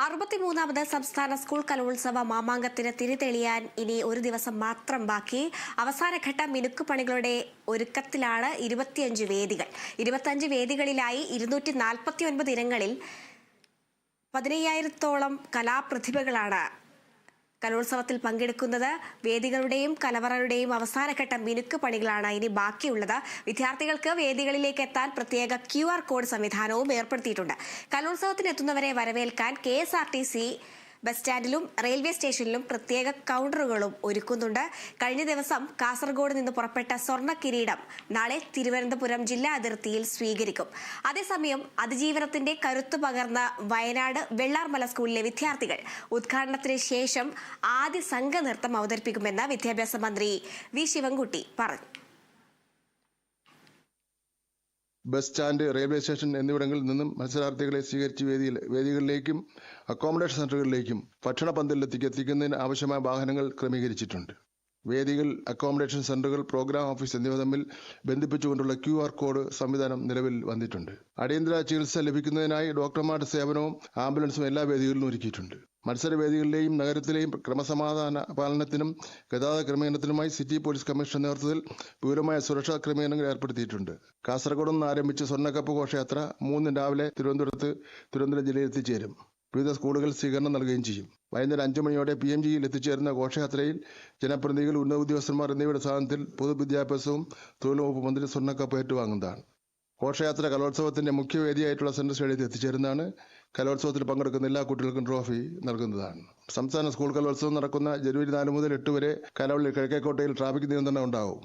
63ാമത് സംസ്ഥാന സ്കൂൾ കലോത്സവ മാമാങ്കത്തിന് തിരിതെളിയാൻ ഇനി ഒരു ദിവസം മാത്രം ബാക്കി. അവസാനഘട്ട മിനുക്കുപണികളുടെ ഒരുക്കത്തിലാണ് 25 വേദികൾ. 25 വേദികളിലായി 249 ഇനങ്ങളിൽ 15,000-ഓളം കലാപ്രതിഭകളാണ് കലോത്സവത്തിൽ പങ്കെടുക്കുന്നത്. വേദികളുടെയും കലവറയുടെയും അവസാനഘട്ട മിനുക്ക് പണികളാണ് ഇനി ബാക്കിയുള്ളത്. വിദ്യാർത്ഥികൾക്ക് വേദികളിലേക്ക് എത്താൻ പ്രത്യേക QR കോഡ് സംവിധാനവും ഏർപ്പെടുത്തിയിട്ടുണ്ട്. കലോത്സവത്തിന് എത്തുന്നവരെ വരവേൽക്കാൻ KSRTC ബസ് സ്റ്റാൻഡിലും റെയിൽവേ സ്റ്റേഷനിലും പ്രത്യേക കൗണ്ടറുകളും ഒരുക്കുന്നുണ്ട്. കഴിഞ്ഞ ദിവസം കാസർഗോഡ് നിന്ന് പുറപ്പെട്ട സ്വർണ്ണ കിരീടം നാളെ തിരുവനന്തപുരം ജില്ലാ അതിർത്തിയിൽ സ്വീകരിക്കും. അതേസമയം അതിജീവനത്തിന്റെ കരുത്തു പകർന്ന വയനാട് വെള്ളാർമല സ്കൂളിലെ വിദ്യാർത്ഥികൾ ഉദ്ഘാടനത്തിന് ശേഷം ആദ്യ സംഘനൃത്തം അവതരിപ്പിക്കുമെന്ന് വിദ്യാഭ്യാസ മന്ത്രി വി ശിവൻകുട്ടി പറഞ്ഞു. ബസ് സ്റ്റാൻഡ്, റെയിൽവേ സ്റ്റേഷൻ എന്നിവിടങ്ങളിൽ നിന്നും മത്സരാർത്ഥികളെ സ്വീകരിച്ച് വേദികളിലേക്കും അക്കോമഡേഷൻ സെന്ററുകളിലേക്കും ഭക്ഷണ പന്തലിലേക്ക് എത്തിക്കുന്നതിന് ആവശ്യമായ വാഹനങ്ങൾ ക്രമീകരിച്ചിട്ടുണ്ട്. വേദികൾ, അക്കോമഡേഷൻ സെന്ററുകൾ, പ്രോഗ്രാം ഓഫീസ് എന്നിവ തമ്മിൽ ബന്ധിപ്പിച്ചുകൊണ്ടുള്ള QR കോഡ് സംവിധാനം നിലവിൽ വന്നിട്ടുണ്ട്. അടിയന്തര ചികിത്സ ലഭിക്കുന്നതിനായി ഡോക്ടർമാരുടെ സേവനവും ആംബുലൻസും എല്ലാ വേദികളിലും ഒരുക്കിയിട്ടുണ്ട്. മത്സരവേദികളിലെയും നഗരത്തിലെയും ക്രമസമാധാന പാലനത്തിനും ഗതാഗത ക്രമീകരണത്തിനുമായി സിറ്റി പോലീസ് കമ്മീഷണർ നേതൃത്വത്തിൽ വിപുലമായ സുരക്ഷാ ക്രമീകരണങ്ങൾ ഏർപ്പെടുത്തിയിട്ടുണ്ട്. കാസർഗോഡ് നിന്ന് ആരംഭിച്ച സ്വർണ്ണക്കപ്പ് ഘോഷയാത്ര 3 രാവിലെ തിരുവനന്തപുരം ജില്ലയിൽ എത്തിച്ചേരും. വിവിധ സ്കൂളുകൾ സ്വീകരണം നൽകുകയും ചെയ്യും. വൈകുന്നേരം 5 മണിയോടെ PMGയിൽ എത്തിച്ചേരുന്ന ഘോഷയാത്രയിൽ ജനപ്രതിനിധികൾ, ഉന്നത ഉദ്യോഗസ്ഥന്മാർ എന്നിവയുടെ സാന്നിധ്യത്തിൽ പൊതുവിദ്യാഭ്യാസവും തൊഴിൽ വകുപ്പ് മന്ത്രി സ്വർണ്ണക്കപ്പ് ഏറ്റുവാങ്ങുന്നതാണ്. ഘോഷയാത്ര കലോത്സവത്തിന്റെ മുഖ്യവേദിയായിട്ടുള്ള സെൻട്രൽ സ്റ്റേഡിയത്തിൽ എത്തിച്ചേരുന്നതാണ്. കലോത്സവത്തിൽ പങ്കെടുക്കുന്ന എല്ലാ കുട്ടികൾക്കും ട്രോഫി നൽകുന്നതാണ്. സംസ്ഥാന സ്കൂൾ കലോത്സവം നടക്കുന്ന ജനുവരി 4 മുതൽ 8 വരെ കലവള്ളി കിഴക്കേക്കോട്ടയിൽ ട്രാഫിക് നിയന്ത്രണം ഉണ്ടാവും.